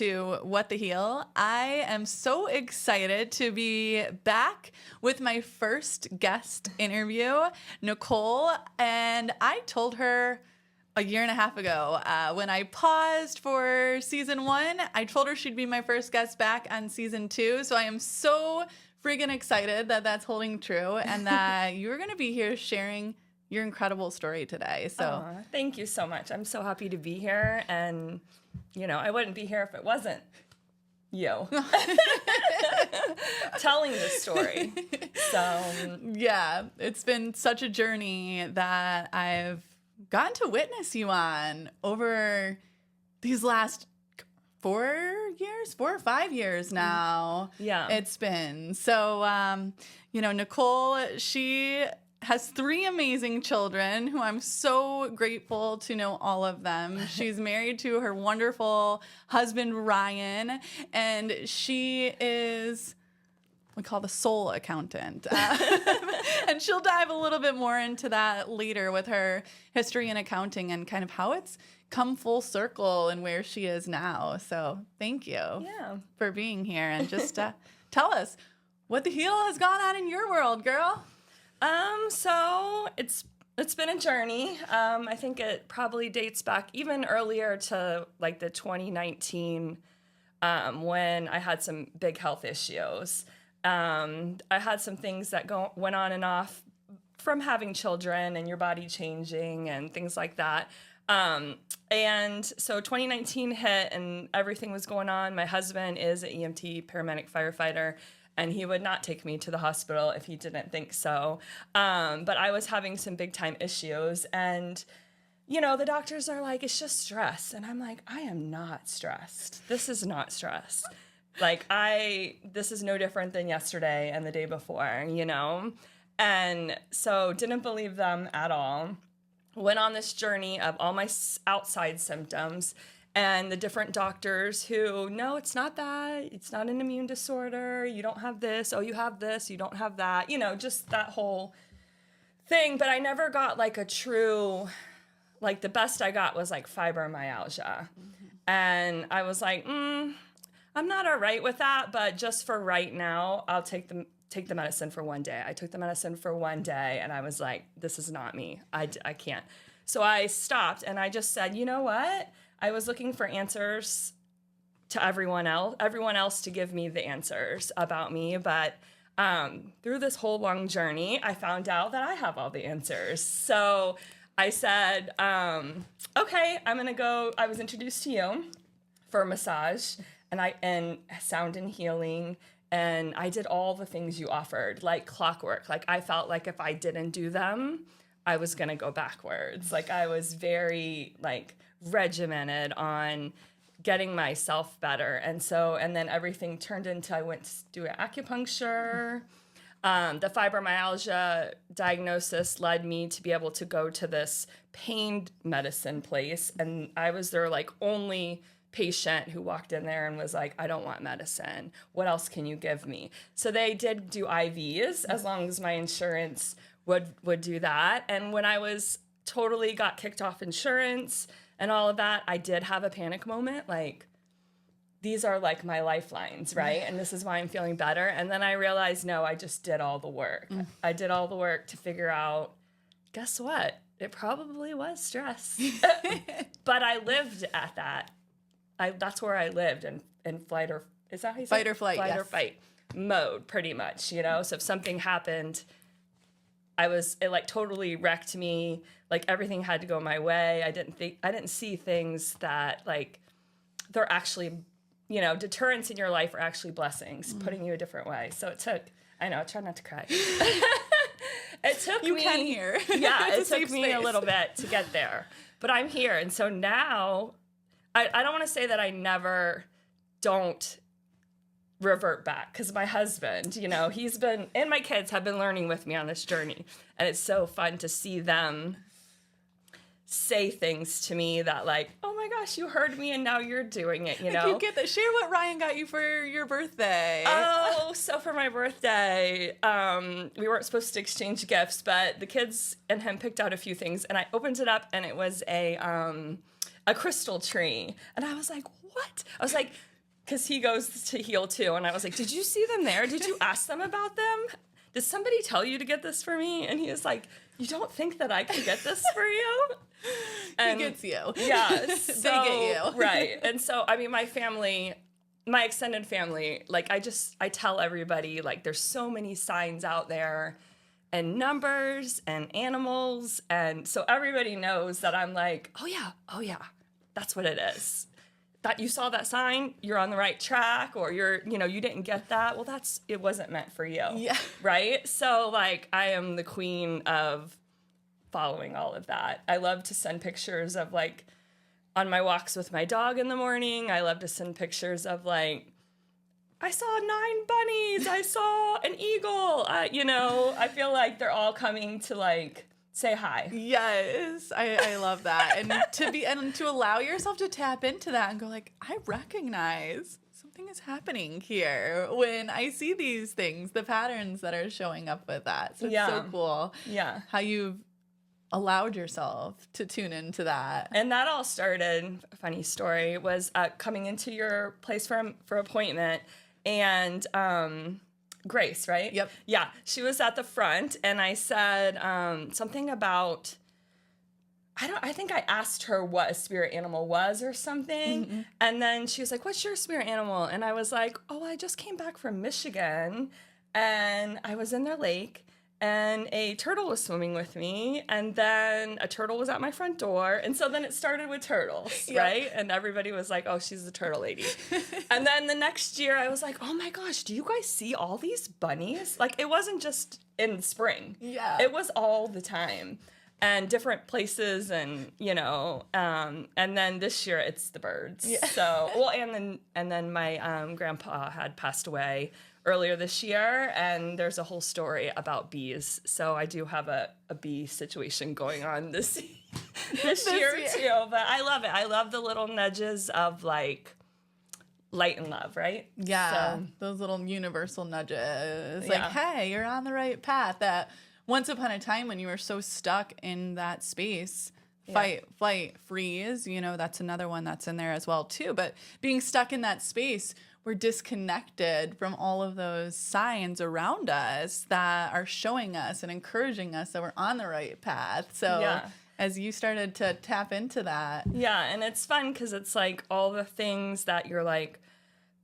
to What the Heal. I am so excited to be back with my first guest interview, Nicole. And I told her a year and a half ago when I paused for season 1, I told her she'd be my first guest back on season 2. So I am so freaking excited that that's holding true and that you're going to be here sharing your incredible story today. So thank you so much. I'm so happy to be here. And, you know, I wouldn't be here if it wasn't you telling this story. So, yeah, it's been such a journey that I've gotten to witness you on over these last 4 or 5 years now. Yeah. It's been. So, you know, Nicole, she has 3 amazing children who I'm so grateful to know all of them. She's married to her wonderful husband, Ryan, and she is, we call the soul accountant. And she'll dive a little bit more into that later with her history in accounting and kind of how it's come full circle and where she is now. So thank you for being here. And just tell us what the heal has gone on in your world, girl. So it's been a journey. I think it probably dates back even earlier to like the 2019 when I had some big health issues. I had some things that went on and off from having children and your body changing and things like that. And so 2019 hit and everything was going on. My husband is an EMT, paramedic, firefighter, and he would not take me to the hospital if he didn't think so. But I was having some big time issues, and you know, the doctors are like, it's just stress. And I'm like, I am not stressed. This is not stress. Like this is no different than yesterday and the day before, you know? And so didn't believe them at all. Went on this journey of all my outside symptoms and the different doctors who, no, it's not that. It's not an immune disorder. You don't have this. Oh, you have this. You don't have that. You know, just that whole thing. But I never got like a true, like the best I got was like fibromyalgia. Mm-hmm. And I was like, I'm not all right with that. But just for right now, I'll take the medicine for one day. I took the medicine for one day and I was like, this is not me. I can't. So I stopped and I just said, you know what? I was looking for answers to everyone else to give me the answers about me. But through this whole long journey, I found out that I have all the answers. So I said, okay, I'm going to go. I was introduced to you for a massage and sound and healing. And I did all the things you offered, like clockwork. Like I felt like if I didn't do them, I was going to go backwards. Like I was very like regimented on getting myself better. And then everything turned into, I went to do acupuncture. The fibromyalgia diagnosis led me to be able to go to this pain medicine place. And I was their like only patient who walked in there and was like, I don't want medicine. What else can you give me? So they did do IVs as long as my insurance would do that. And when I was totally got kicked off insurance and all of that, I did have a panic moment. Like, these are like my lifelines, right? And this is why I'm feeling better. And then I realized, no, I just did all the work. I did all the work to figure out, guess what? It probably was stress. But I lived at that. That's where I lived in flight or, is that how you say it? Fight or flight, Flight or fight mode, pretty much, you know? So if something happened, it like totally wrecked me. Like everything had to go my way. I didn't see things that like, they're actually, you know, deterrents in your life are actually blessings, putting you a different way. So it took, I know, try not to cry. It took you me. You can hear. Yeah, it took me a little bit to get there. But I'm here. And so now, I don't want to say that I never don't revert back, because my husband, you know, he's been, and my kids have been learning with me on this journey. And it's so fun to see them say things to me that like, oh my gosh, you heard me and now you're doing it, you know? You get that. Share what Ryan got you for your birthday. Oh, so for my birthday, we weren't supposed to exchange gifts, but the kids and him picked out a few things, and I opened it up and it was a crystal tree. And I was like, what? I was like, because he goes to heal too. And I was like, did you see them there? Did you ask them about them? Did somebody tell you to get this for me? And he was like, you don't think that I can get this for you? And he gets you. Yeah. They So, get you. Right. And so, I mean, my family, my extended family, like I tell everybody, like there's so many signs out there and numbers and animals. And so everybody knows that I'm like, oh yeah, that's what it is. That you saw that sign, you're on the right track, or you didn't get that. Well, it wasn't meant for you. Yeah. Right? So like I am the queen of following all of that. I love to send pictures of like on my walks with my dog in the morning. I love to send pictures of like, I saw 9 bunnies. I saw an eagle. I feel like they're all coming to like say hi. Yes, I love that. And to allow yourself to tap into that and go like, I recognize something is happening here when I see these things, the patterns that are showing up with that. So it's so cool. Yeah. How you've allowed yourself to tune into that. And that all started, a funny story, was coming into your place for appointment, and Grace, right? Yep. Yeah. She was at the front, and I said something about, I think I asked her what a spirit animal was or something. Mm-hmm. And then she was like, what's your spirit animal? And I was like, oh, I just came back from Michigan, and I was in their lake, and a turtle was swimming with me, and then a turtle was at my front door. And so then it started with turtles, Yep. right? And everybody was like, oh, she's the turtle lady. And then the next year I was like, oh my gosh, do you guys see all these bunnies? Like, it wasn't just in spring. Yeah. It was all the time. And different places, and and then this year it's the birds. Yeah. So, well, and then my grandpa had passed away earlier this year, and there's a whole story about bees. So I do have a bee situation going on this year too. But I love it. I love the little nudges of like light and love, right? Yeah, So, those little universal nudges. Yeah. Like, hey, you're on the right path. That once upon a time when you were so stuck in that space, fight, flight, freeze, that's another one that's in there as well too. But being stuck in that space, we're disconnected from all of those signs around us that are showing us and encouraging us that we're on the right path. So as you started to tap into that. Yeah, and it's fun because it's like all the things that you're like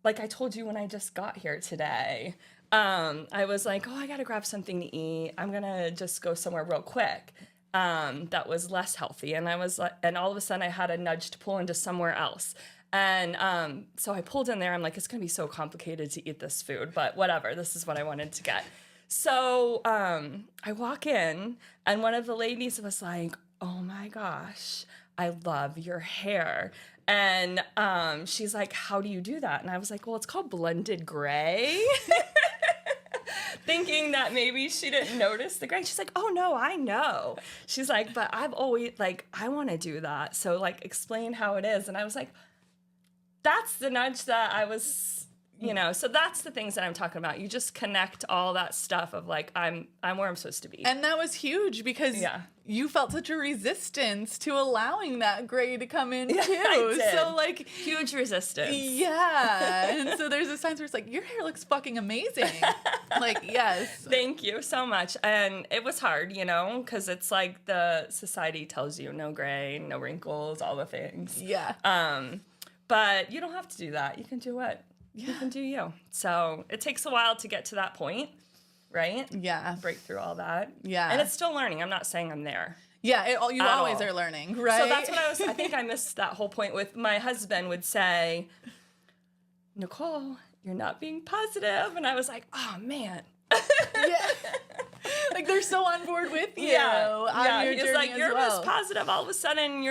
I told you when I just got here today. I was like, oh, I got to grab something to eat. I'm going to just go somewhere real quick. That was less healthy. And I was like, and all of a sudden I had a nudge to pull into somewhere else. And so I pulled in there. I'm like, it's going to be so complicated to eat this food, but whatever. This is what I wanted to get. So I walk in, and one of the ladies was like, oh my gosh, I love your hair. And she's like, how do you do that? And I was like, well, it's called blended gray. Thinking that maybe she didn't notice the gray. She's like, oh no, I know. She's like, but I've always, like, I want to do that. So like, explain how it is. And I was like, that's the nudge that I was, so that's the things that I'm talking about. You just connect all that stuff of like, I'm where I'm supposed to be. And that was huge because you felt such a resistance to allowing that gray to come in too. I did. So like huge resistance. Yeah. And so there's a signs where it's like, your hair looks fucking amazing. Like, yes. Thank you so much. And it was hard, because it's like the society tells you no gray, no wrinkles, all the things. Yeah. But you don't have to do that. You can do what? You can do you. So it takes a while to get to that point, right? Yeah. Break through all that. Yeah. And it's still learning. I'm not saying I'm there. Yeah, you always are learning, right? So that's what I think I missed that whole point with. My husband would say, Nicole, you're not being positive. And I was like, oh, man. Yeah. Like they're so on board with you. Yeah. Your He's like, you're well. most positive. All of a sudden,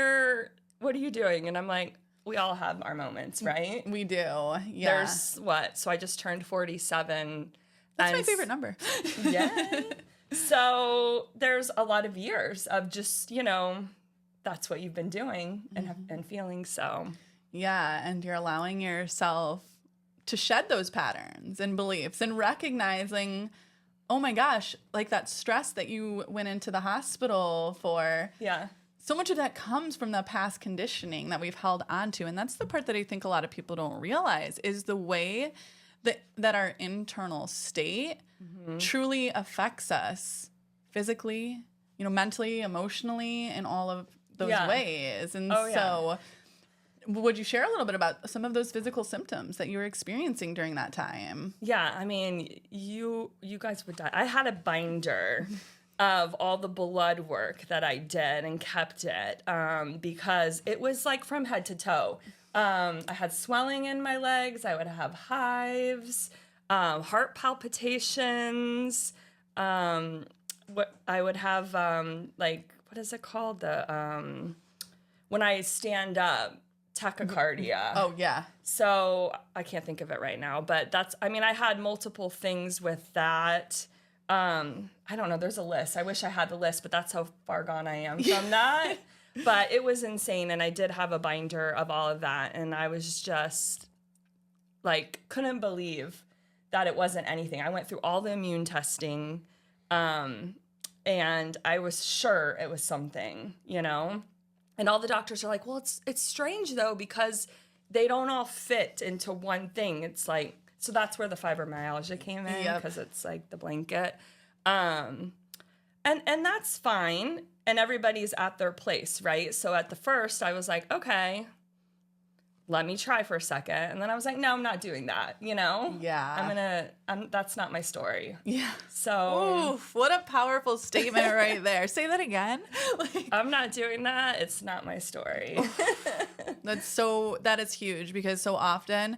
what are you doing? And I'm like, we all have our moments, right? We do. Yeah. There's what? So I just turned 47. That's my favorite number. Yeah. So there's a lot of years of just, that's what you've been doing and feeling. So yeah, and you're allowing yourself to shed those patterns and beliefs and recognizing, oh my gosh, like that stress that you went into the hospital for. Yeah. so much of that comes from the past conditioning that we've held on to. And that's the part that I think a lot of people don't realize is the way that our internal state truly affects us physically, mentally, emotionally, in all of those ways. And so would you share a little bit about some of those physical symptoms that you were experiencing during that time? Yeah, I mean, you guys would die. I had a binder of all the blood work that I did and kept it because it was like from head to toe. I had swelling in my legs. I would have hives, heart palpitations. What I would have what is it called? When I stand up, tachycardia. Oh yeah. So I can't think of it right now, but I had multiple things with that. I don't know. There's a list. I wish I had the list, but that's how far gone I am from that. But it was insane, and I did have a binder of all of that, and I was just, couldn't believe that it wasn't anything. I went through all the immune testing, and I was sure it was something, And all the doctors are like, well, it's strange, though, because they don't all fit into one thing. It's like, so that's where the fibromyalgia came in, because it's like the blanket. And that's fine. And everybody's at their place, right? So at the first, I was like, okay, let me try for a second. And then I was like, no, I'm not doing that, Yeah. That's not my story. Yeah. So. Oof, what a powerful statement right there. Say that again. I'm not doing that. It's not my story. That is huge, because so often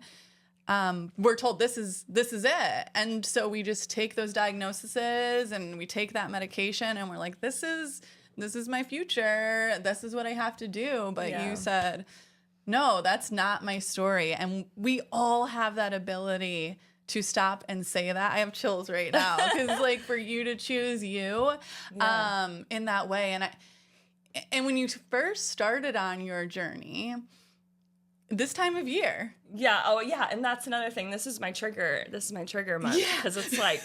we're told this is it. And so we just take those diagnoses and we take that medication and we're like, this is my future. This is what I have to do. But you said, no, that's not my story. And we all have that ability to stop and say that. I have chills right now, because for you to choose you in that way. And when you first started on your journey, this time of year. Yeah. Oh, yeah. And that's another thing. This is my trigger month, because it's like,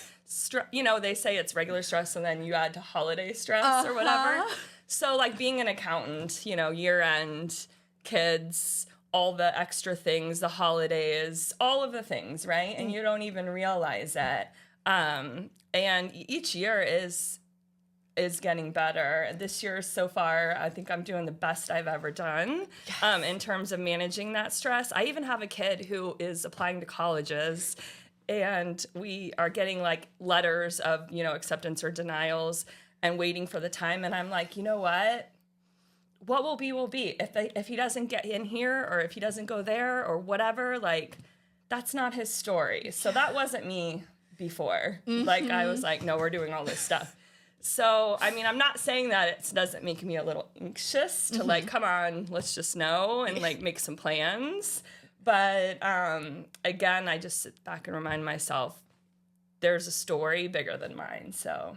they say it's regular stress and then you add to holiday stress or whatever. So being an accountant, year end, kids, all the extra things, the holidays, all of the things, right? And you don't even realize it. And each year is getting better. This year so far, I think I'm doing the best I've ever done in terms of managing that stress. I even have a kid who is applying to colleges, and we are getting letters of, acceptance or denials and waiting for the time. And I'm like, you know what will be will be. If he doesn't get in here, or if he doesn't go there, or whatever, that's not his story. So that wasn't me before. I was like, no, we're doing all this stuff. So, I'm not saying that it doesn't make me a little anxious to come on, let's just know and make some plans. But again, I just sit back and remind myself there's a story bigger than mine. So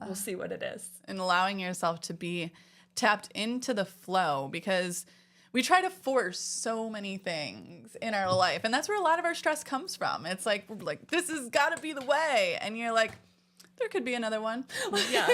we'll see what it is. And allowing yourself to be tapped into the flow, because we try to force so many things in our life. And that's where a lot of our stress comes from. It's like this has got to be the way. And you're like, there could be another one. Yeah.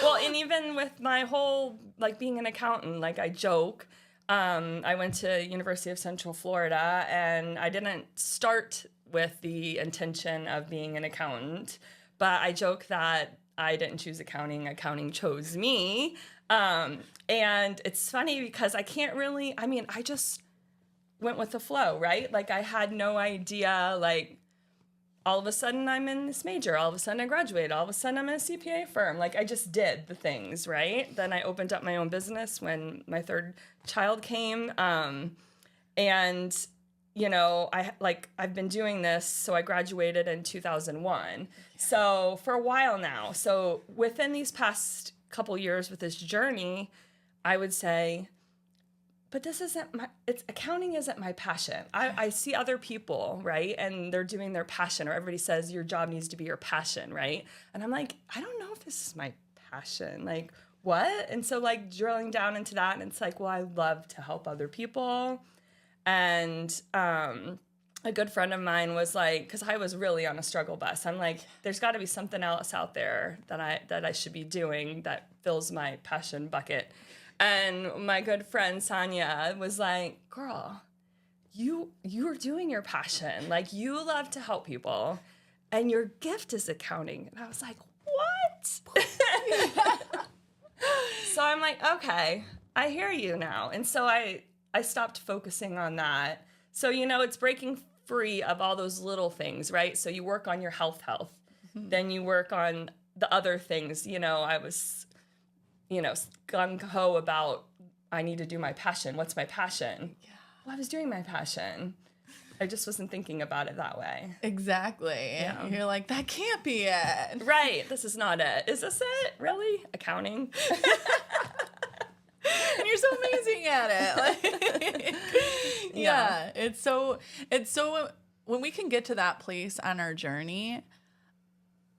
Well, and even with my whole, being an accountant, I joke, I went to University of Central Florida, and I didn't start with the intention of being an accountant, but I joke that I didn't choose accounting chose me. And it's funny because I can't really, I just went with the flow, right? I had no idea, all of a sudden I'm in this major, all of a sudden I graduated, all of a sudden I'm in a CPA firm. I just did the things, right? Then I opened up my own business when my third child came. And, I've been doing this. So I graduated in 2001. So for a while now. So within these past couple years with this journey, I would say, but accounting isn't my passion. I see other people, right? And they're doing their passion, or everybody says your job needs to be your passion, right? And I'm like, I don't know if this is my passion. What? And so drilling down into that, and it's well, I love to help other people. And a good friend of mine was because I was really on a struggle bus. I'm like, there's got to be something else out there that I should be doing that fills my passion bucket. And my good friend Sonia was like, girl, you're doing your passion. Like, you love to help people, and your gift is accounting. And I was like, what? So I'm like, okay, I hear you now. And so I stopped focusing on that. So, it's breaking free of all those little things, right? So you work on your health, then you work on the other things. I was, gung-ho about, I need to do my passion. What's my passion? Yeah. Well, I was doing my passion. I just wasn't thinking about it that way. Exactly. Yeah. You're like, that can't be it. Right. This is not it. Is this it? Really? Accounting? And you're so amazing at it. Like, yeah. It's so when we can get to that place on our journey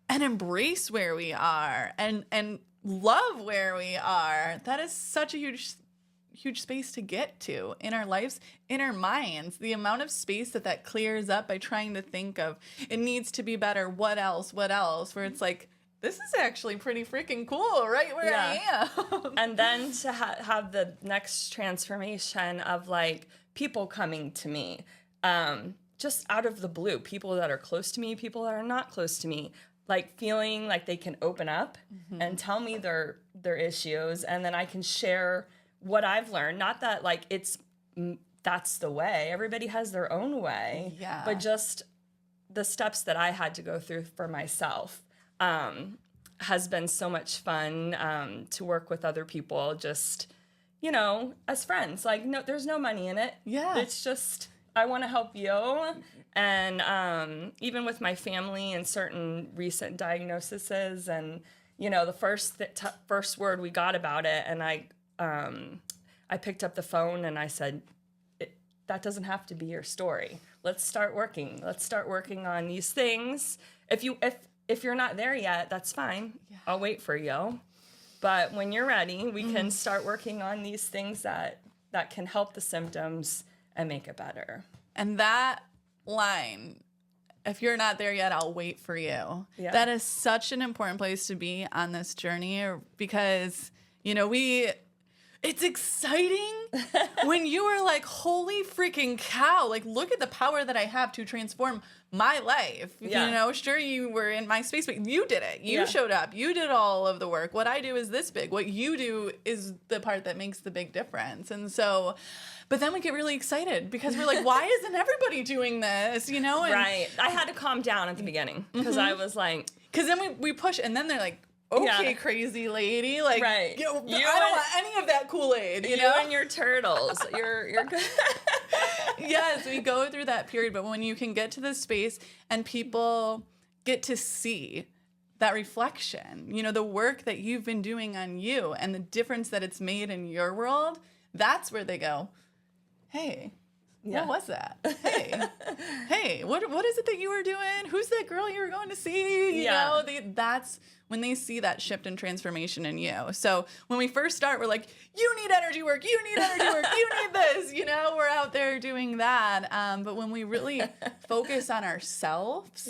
and embrace where we are and love where we are, that is such a huge space to get to in our lives, in our minds. The amount of space that clears up by trying to think of, it needs to be better, what else, where it's like, this is actually pretty freaking cool right where I am. And then to have the next transformation of like people coming to me, just out of the blue, people that are close to me, people that are not close to me, like feeling like they can open up and tell me their issues, and then I can share what I've learned. Not that like that's the way. Everybody has their own way. Yeah. But just the steps that I had to go through for myself has been so much fun to work with other people, just, as friends. Like, no, there's no money in it. Yeah. It's just, I want to help you. And even with my family and certain recent diagnoses, and, the first word we got about it, and I picked up the phone and I said, that doesn't have to be your story. Let's start working. Let's start working on these things. If you're not there yet, that's fine. Yeah. I'll wait for you. But when you're ready, we can start working on these things that can help the symptoms and make it better. And that line, if you're not there yet, I'll wait for you. Yeah. That is such an important place to be on this journey, because, it's exciting when you are like, holy freaking cow, like, look at the power that I have to transform my life. Yeah. Sure, you were in my space, but you did it. You showed up. You did all of the work. What I do is this big. What you do is the part that makes the big difference. And so, but then we get really excited because we're like, why isn't everybody doing this? And, right. I had to calm down at the beginning because I was like, because then we push, and then like, okay, crazy lady, like, right. I don't want any of that Kool-Aid, you know? and your turtles, you're good. Yes, we go through that period, but when you can get to this space and people get to see that reflection, the work that you've been doing on you and the difference that it's made in your world, that's where they go, hey, what was that? Hey, what is it that you were doing? Who's that girl you were going to see? You know, that's when they see that shift and transformation in you. So when we first start, we're like, you need energy work, you need energy work, you need this. We're out there doing that. But when we really focus on ourselves,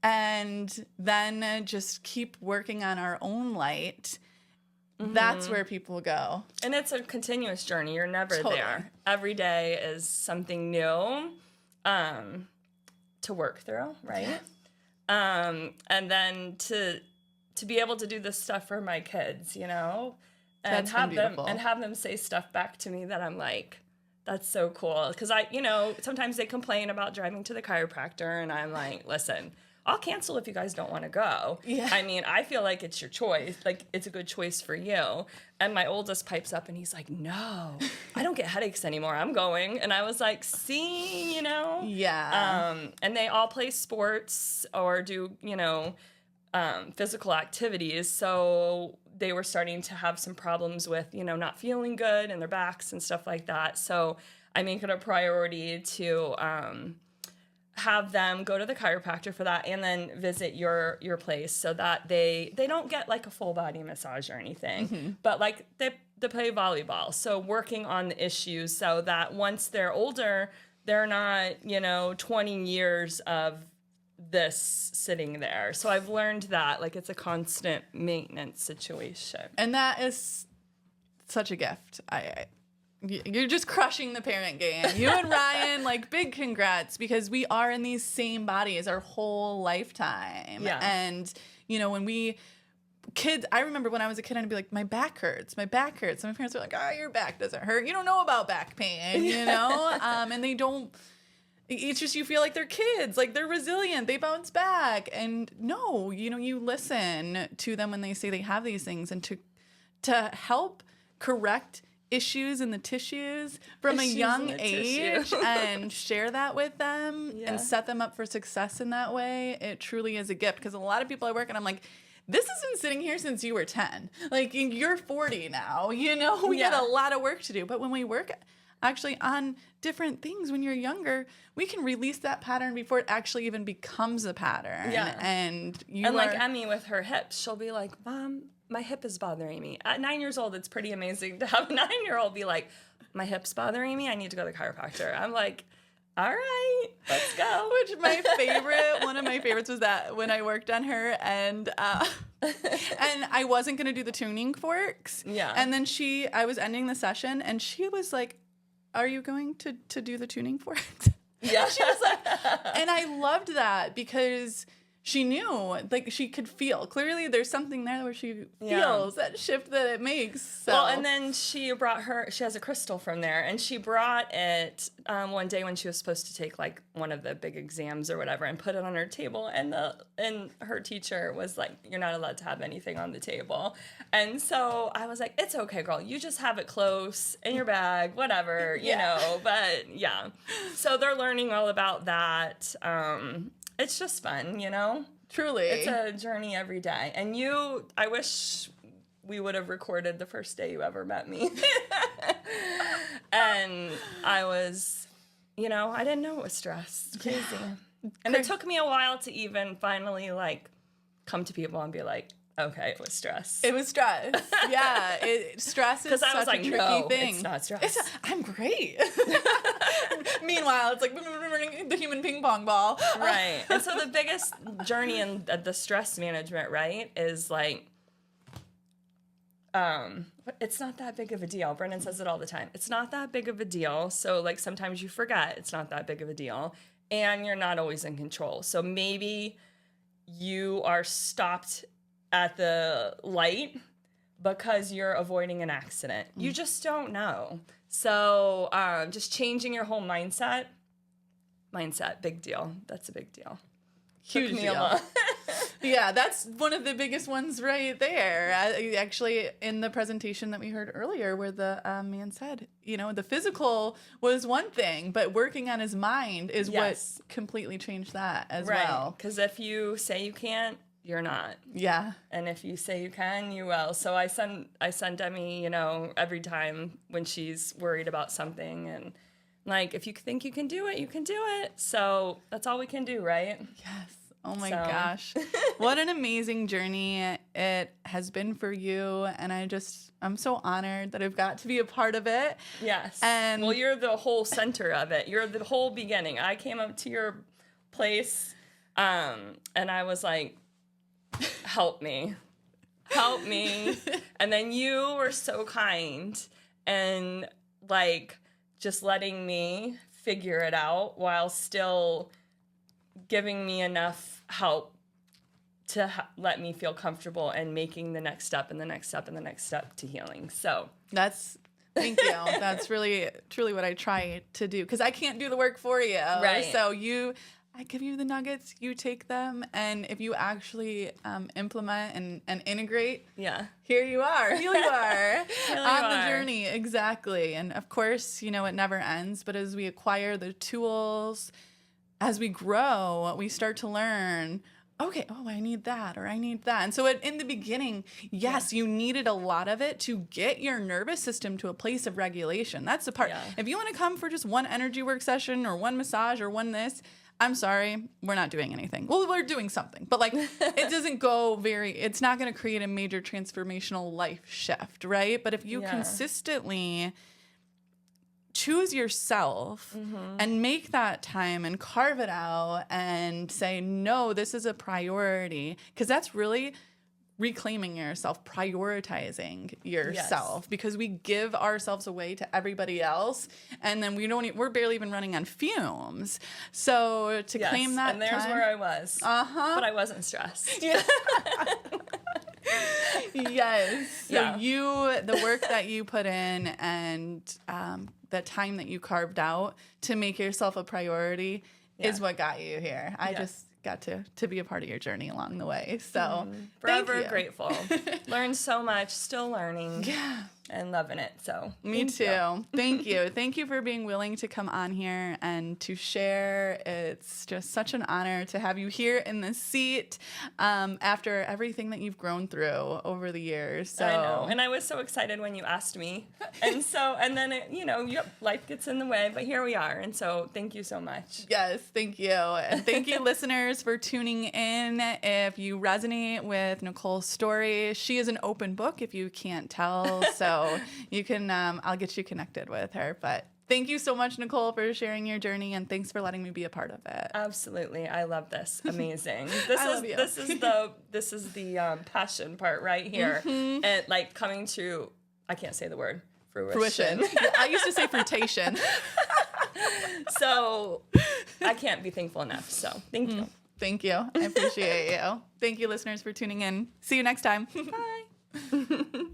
and then just keep working on our own light, that's where people go. And it's a continuous journey. You're never there. Every day is something new to work through, right? Yeah. And then to be able to do this stuff for my kids, and have them say stuff back to me that I'm like, that's so cool. Because sometimes they complain about driving to the chiropractor, and I'm like, listen, I'll cancel if you guys don't want to go. Yeah. I mean, I feel like it's your choice. Like, it's a good choice for you. And my oldest pipes up and he's like, no, I don't get headaches anymore. I'm going. And I was like, see, Yeah. And they all play sports or do, physical activities. So they were starting to have some problems with, not feeling good in their backs and stuff like that. So I make it a priority to have them go to the chiropractor for that, and then visit your place so that they don't get like a full body massage or anything, but like they play volleyball. So working on the issues so that once they're older, they're not, 20 years of this sitting there. So I've learned that like it's a constant maintenance situation. And that is such a gift. You're just crushing the parent game. You and Ryan, like, big congrats, because we are in these same bodies our whole lifetime. Yeah. And, you know, when we kids, I remember when I was a kid, I'd be like, my back hurts. And my parents were like, oh, your back doesn't hurt. You don't know about back pain, you know? And they don't, it's just, you feel like they're kids, like they're resilient, they bounce back. And no, you know, you listen to them when they say they have these things, and to help correct issues in the tissues from a young age and share that with them and set them up for success in that way, it truly is a gift. Because a lot of people I work, and I'm like, this has been sitting here since you were 10. Like, you're 40 now, you know? We got a lot of work to do. But when we work actually on different things when you're younger, we can release that pattern before it actually even becomes a pattern. Yeah. And like Emmy with her hips, she'll be like, Mom, my hip is bothering me. At 9 years old, it's pretty amazing to have a 9-year-old be like, my hip's bothering me, I need to go to the chiropractor. I'm like, all right, let's go. Which one of my favorites was that when I worked on her, and I wasn't going to do the tuning forks. Yeah. And then I was ending the session, and she was like, are you going to do the tuning forks? Yeah. She was like, and I loved that because she knew, like, she could feel. Clearly, there's something there where she feels that shift that it makes. So. Well, and then she has a crystal from there, and she brought it one day when she was supposed to take, like, one of the big exams or whatever, and put it on her table, and her teacher was like, you're not allowed to have anything on the table. And so I was like, it's okay, girl. You just have it close in your bag, whatever, you know. But, yeah. So they're learning all about that. It's just fun, you know? Truly. It's a journey every day. And I wish we would have recorded the first day you ever met me. And I was, you know, I didn't know it was stress. It's crazy. And it took me a while to even finally, like, come to people and be like, okay, it was stress. It was stress. Yeah. Stress is such a tricky thing. It's not stress. I'm great. Meanwhile, it's like the human ping pong ball. Right. And so the biggest journey in the stress management, right, is like, it's not that big of a deal. Brennan says it all the time. It's not that big of a deal. So, like, sometimes you forget it's not that big of a deal, and you're not always in control. So maybe you are stopped at the light because you're avoiding an accident. You just don't know. So just changing your whole mindset, big deal. That's a big deal. Huge deal. Yeah, that's one of the biggest ones right there. Actually, in the presentation that we heard earlier, where the man said, you know, the physical was one thing, but working on his mind is what completely changed that as well. Because if you say you can't, you're not. Yeah. And if you say you can, you will. So I send Demi, you know, every time when she's worried about something, and like, if you think you can do it, you can do it. So that's all we can do, right? Yes. Oh my gosh. What an amazing journey it has been for you. And I'm so honored that I've got to be a part of it. Yes. And well, you're the whole center of it. You're the whole beginning. I came up to your place, and I was like, help me. And then you were so kind and, like, just letting me figure it out while still giving me enough help to let me feel comfortable and making the next step and the next step and the next step to healing. So thank you. That's really, truly what I try to do, because I can't do the work for you. Right. So I give you the nuggets, you take them, and if you actually implement and integrate, here you are on the journey. Exactly. And of course, you know, it never ends, but as we acquire the tools, as we grow, we start to learn, okay, I need that, or I need that. And so in the beginning, yes, you needed a lot of it to get your nervous system to a place of regulation. That's the part. Yeah. If you want to come for just one energy work session or one massage or one this, I'm sorry, we're not doing anything. Well, we're doing something, but, like, it doesn't go it's not going to create a major transformational life shift, right? But if you consistently choose yourself and make that time and carve it out and say, no, this is a priority, because that's really reclaiming yourself, prioritizing yourself, Yes. because we give ourselves away to everybody else, and then we're barely even running on fumes. So to Yes. claim that and there's time, where I was. But I wasn't stressed. yes. So Yeah. the work that you put in, and the time that you carved out to make yourself a priority is what got you here. I just got to be a part of your journey along the way. So Forever thank you. grateful. Learned so much, still learning. Yeah. And loving it. So Me thank too. you. Thank you. Thank you for being willing to come on here and to share. It's just such an honor to have you here in this seat after everything that you've grown through over the years. So. I know. And I was so excited when you asked me. And then, life gets in the way, but here we are. And so thank you so much. Yes, thank you. And thank you, listeners, for tuning in. If you resonate with Nicole's story, she is an open book, if you can't tell. So you can, I'll get you connected with her. But thank you so much, Nicole, for sharing your journey, and thanks for letting me be a part of it. Absolutely. I love this. Amazing. love you. This is the passion part right here. And like coming to, I can't say the word, fruition. I used to say fruitation. So I can't be thankful enough. So thank you. Thank you. I appreciate you. Thank you, listeners, for tuning in. See you next time. Bye.